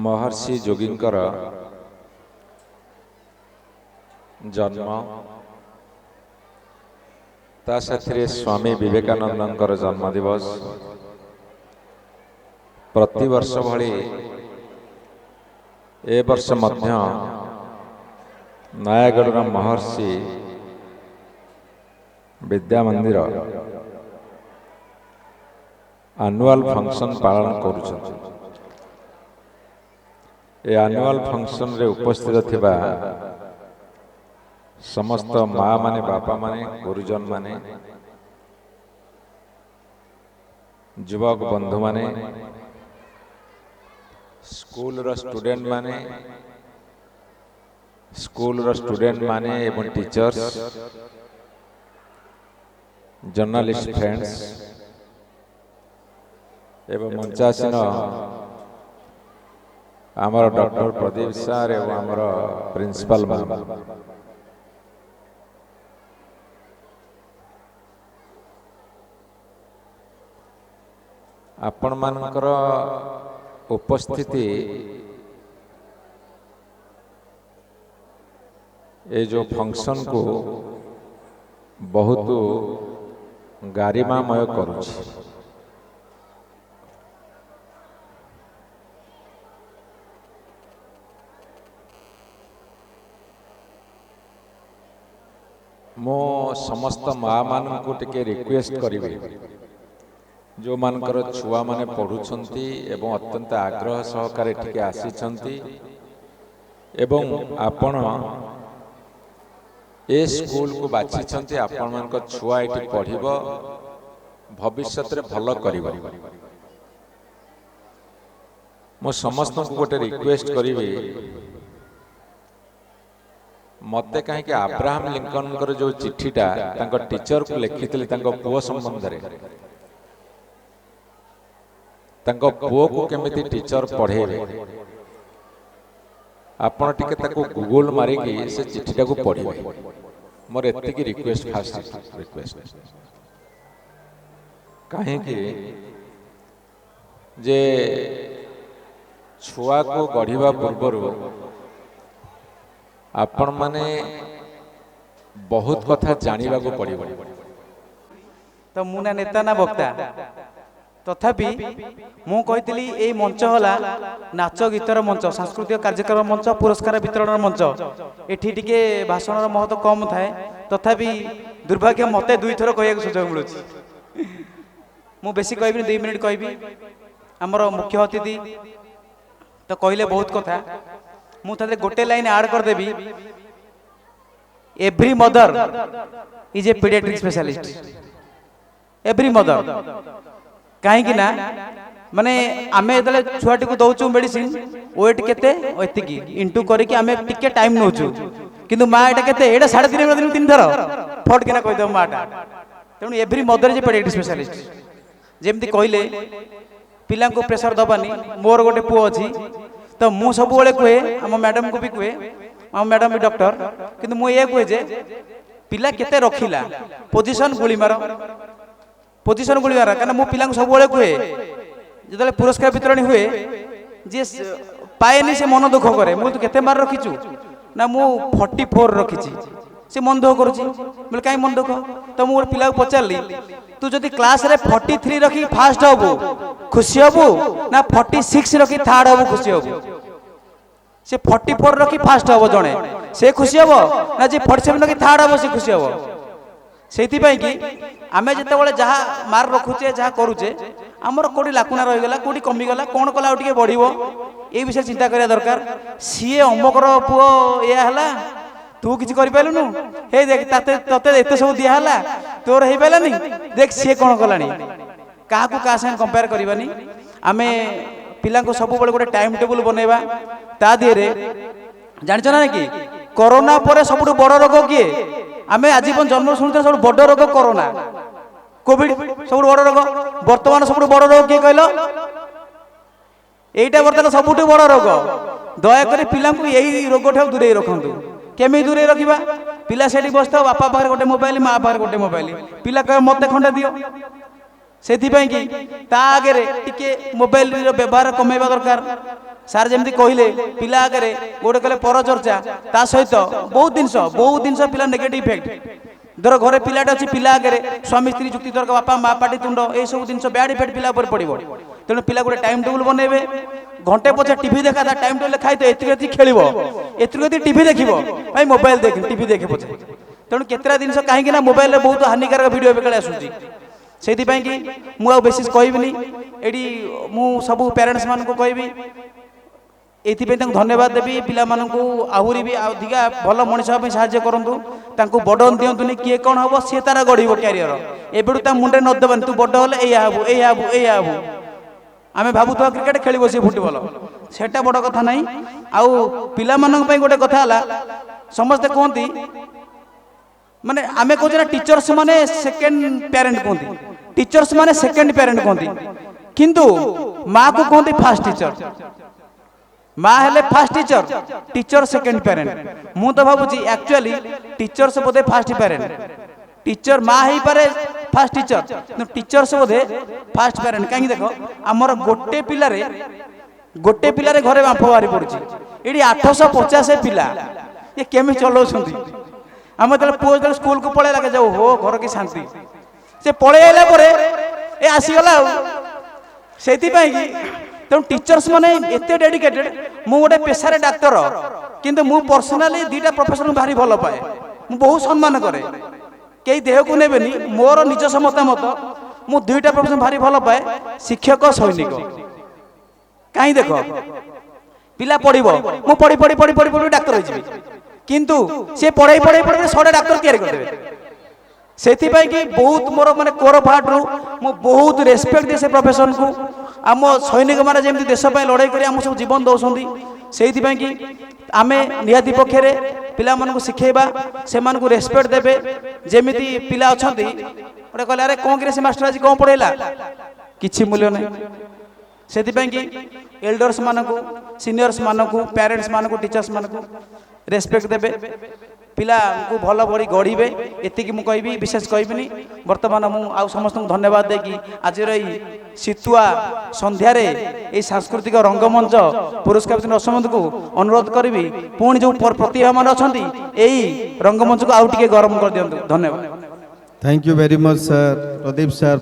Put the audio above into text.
महर्षि जोगींकर जन्म ता साथी स्वामी विवेकानंदर जन्म दिवस प्रति वर्ष भली ए वर्ष मध्य नयागढ़ महर्षि विद्या मंदिर एनुअल फंक्शन पालन करुछन। ए एनुअल फंक्शन रे उपस्थित थिबा समस्त माँ माने बापा माने गुरुजन माने युवक बंधु माने स्कूल रो स्टूडेंट माने एवं टीचर्स जर्नलिस्ट फ्रेंड्स एवं मंचासीन आमर डॉक्टर प्रदीप सार एवं आमर प्रिंसिपल मैम आपण मानकर उपस्थिति ये जो फंक्शन को बहुत गारिमामय करुछि। मो समस्त माँ मान को टिके रिक्वेस्ट करी जो मानकर छुआ माने पढ़ुछंती एवं अत्यंत आग्रह सहकारे टिके आसीछंती एवं आपण ए स्कूल को बाछिछंती आपण मानक छुआ एटी पढ़िबो भविष्यत रे भलो करिवो। मो समस्त को गोटे रिक्वेस्ट करिवे मते कहीं अब्राहम लिंकन जो चिठीटा टीचर को लिखी पुओ संबंध रे पुओ को केमिति टीचर पढ़ेबे आपण टिके ताको गूगल मारिकी से चिठीटा को पढ़िबे। मोर एतिकी रिक्वेस्ट फास्ट रिक्वेस्ट कहीं जे छुआ को गढ़िबा पूर्वर आपण माने बहुत कथा जानिबा को पड़िबो। तो मुना नेता ना वक्ता तथापि मु कहितली ए मंच होला नाच गीतर मंच सांस्कृतिक कार्यक्रम मंच पुरस्कार वितरण मंच एठी टिके भाषण महत्व कम थाए तथापि दुर्भाग्य मते दुई थर कहिया सुযোগ मिलुछि। मु बेसी कहबी 2 मिनिट कहबी हमर मुख्य अतिथि तो कहले बहुत कथा मु ताले गोटे लाइन ऐड कर देबी। Every mother is a paediatric specialist. Every mother कहीं ना माने आमे जतले छुआटी को दउचु मेडिसिन वेट केते एतिकी इनटू करिकि आमे टिके टाइम नउचु किंतु मां एटा केते एटा 3.5 दिन 3 थर फट केना कहि दो माटा। तेनु every mother is a paediatric specialist. जेमति कहले पिला को प्रेशर दबानी मोर गोटे पुओ अछि तो मु सब बेले कहे आम मैडम को भी कहे आम मैडम भी डॉक्टर किंतु मु ये कहे जे पिला केते रखिला पोजीशन गुली मार कारण मु पिला सब बेले कहे जतले पुरस्कार वितरण हुए जे पाएनी से मन दुख करे मु तो केते मार रखिचु ना मु 44 रखिची से मन दुख करूची बोले काई मन दुख तो मु पिला को पचारली तू जदि क्लास रे 43 रखी फास्ट हबो खुशी हबो ना 46 रखी थर्ड हबो खुशी हबो। से 44 रखी फास्ट हबो जणे से खुशी हबो ना जे 47 रखी थर्ड हबो से खुशी हबो। सेति पई कि आमे जते बेले जहा मार रखुचे जहा करूचे हमर कोडी लाकुना रहि गेला कोडी कमी गेला कोन कला उठके बढ़िबो ए विषय चिंता करिया दरकार। सीए अम्मकर पुओ या हला तू किछि करि पालुनु हे देख तते तते एते सब दिया हला तोर हे पालानी देख सीए कोन कलानी का को का संग कंपेयर करबानी। आमे पिला को सब बेले गोटे टाइम टेबल बनेबा ता दिरे जानिछ ना कि कोरोना परे सबटु बड़ रोग किए आमे आजीवन जन्म सुनते सब बड़ रोग कोरोना कोविड सब बड़ रोग वर्तमान सब बड़ रोग किए कहलो एटा वर्तमान सबटु बड़ रोग। दया करे पिला को एही रोग ठा दूरे रखंतु केमी दूरे रखिबा पिला सेठी बसता बापा पाखरे गोटे मोबाइल माँ पाखरे गोटे मोबाइल पिला कहे मते खंडे दियो सेथि पई कि ता आगे टिके मोबाइल रो व्यवहार कमेबा दरकार ସାର୍ ଯେମିତି କହିଲେ ପିଲା ଆଗରେ ଗୋଟେ କହିଲେ ପରଚର୍ଚ୍ଚା ତା ସହିତ ବହୁତ ଜିନିଷ ପିଲା ନେଗେଟିଭ ଇଫେକ୍ଟ ଧର ଘରେ ପିଲାଟେ ଅଛି ପିଲା ଆଗରେ ସ୍ୱାମୀ ସ୍ତ୍ରୀ ଯୁକ୍ତି ତର୍କ ବାପା ମା ପାଟି ତୁଣ୍ଡ ଏଇସବୁ ଜିନିଷ ବ୍ୟାଡ୍ ଇଫେକ୍ଟ ପିଲା ଉପରେ ପଡ଼ିବ ତେଣୁ ପିଲା ଗୋଟେ ଟାଇମ୍ ଟେବୁଲ୍ ବନେଇବେ ଘଣ୍ଟେ ପଛେ ଟିଭି ଦେଖା ତା ଟାଇମ୍ ଟେବୁଲ୍ ଲେଖା ହେଇଥିବ ଏତିକି ଖେଳିବ ଏତିକି ଟିଭି ଦେଖିବ ଭାଇ ମୋବାଇଲ ଦେଖ ଟିଭି ଦେଖେ ପଛେ ତେଣୁ କେତେଟା ଜିନିଷ କାହିଁକି ନା ମୋବାଇଲରେ ବହୁତ ହାନିକାରକ ଭିଡ଼ିଓ ଏବେ କାଳେ ଆସୁଛି ସେଇଥିପାଇଁ କି ମୁଁ ଆଉ ବେଶୀ କହିବିନି ଏଠି ମୁଁ ସବୁ ପ୍ୟାରେଣ୍ଟସ୍ ମାନଙ୍କୁ କହିବି ଏଇଥିପାଇଁ ତାଙ୍କୁ ଧନ୍ୟବାଦ ଦେବି ପିଲାମାନଙ୍କୁ ଆହୁରି ବି ଅଧିକା ଭଲ ମଣିଷ ହେବା ପାଇଁ ସାହାଯ୍ୟ କରନ୍ତୁ ତାଙ୍କୁ ବର୍ଡ଼ନ ଦିଅନ୍ତୁନି କିଏ କ'ଣ ହେବ ସିଏ ତାର ଗଢ଼ିବ କ୍ୟାରିୟର ଏବେଠୁ ତା ମୁଣ୍ଡରେ ନ ଦେବାନି ତୁ ବଡ଼ ହେଲେ ଏଇଆ ହେବୁ ଆମେ ଭାବୁଥିବା କ୍ରିକେଟ ଖେଳିବ ସିଏ ଫୁଟବଲ ସେଟା ବଡ଼ କଥା ନାହିଁ ଆଉ ପିଲାମାନଙ୍କ ପାଇଁ ଗୋଟେ କଥା ହେଲା ସମସ୍ତେ କୁହନ୍ତି ମାନେ ଆମେ କହୁଛେ ନା ଟିଚର୍ସ ମାନେ ସେକେଣ୍ଡ ପ୍ୟାରେଣ୍ଟ କୁହନ୍ତି ଟିଚର୍ସ ମାନେ ସେକେଣ୍ଡ ପ୍ୟାରେଣ୍ଟ କୁହନ୍ତି କିନ୍ତୁ ମାଁ କୁ କୁହନ୍ତି ଫାର୍ଷ୍ଟ ଟିଚର माँ हेले फास्ट टीचर सेकेंड पेरेंट मु तो भावुची एक्चुअली टीचर्स बोधे फास्ट पेरेंट टीचर माँ ही पारे फास्ट टीचर टीचर्स बोधे फास्ट पेरेंट कहीं देख आमर गोटे पिलारे घरे बांफ बाहरी पड़ुची ये 850 पिला ये केमी चलाउछंती आम जो पुओ जो स्कूल को पळेला के जाऊ हो घर की शांति से पळेला परे ए आसीगला सेति पाई कि तेणु टीचर्स माने एते डेडिकेटेड मु गोटे पेशारे डाक्टर किंतु मु पर्सनाली दुईटा प्रोफेशन भारी भल पाए मु बहुत सम्मान करे कई देह को नेबेनी मोर निजस्व मतामत मु दुईटा प्रोफेशन भारी भल पाए शिक्षक सैनिक कहीं देख पिला पढ़िबो मु पढ़ी पढ़ी पढ़ी पढ़ी पढ़ी डाक्टर होइछि किंतु से पढ़ाई पढ़ाई पढ़ाई 100 डाक्टर तैयारी करदेबे सेति पाई कि बहुत मोर माने कोर फाट रु मु बहुत रेस्पेक्ट दे से प्रोफेशन को आम सैनिक मैंने जमी देश लड़ाई कर आम सब जीवन दौरान से कि आम निहाती पक्षे पिला शिखेबा से रेस्पेक्ट देवे जमी पिला अच्छा गोटे कहले अरे कौन कि मास्टर आज कौन पढ़ेला किसी मूल्य ना से कि एल्डर्स मानक सीनियर्स मानक पेरेंट्स मानक टीचर्स मानक रेस्पेक्ट देवे पिला को भल भरी गढ़े एति मुझे विशेष कहबिनी बर्तमान मु आउ समस्त धन्यवाद देकी आज शीतुआ संध्यार ये सांस्कृतिक रंगमंच पुरस्कार असमत को अनुरोध करी पुणी जो प्रतिभा मान अच्छा यही रंगमंच को आउ टे गरम कर दियंतु धन्यवाद। Thank you very much sir Pradeep sir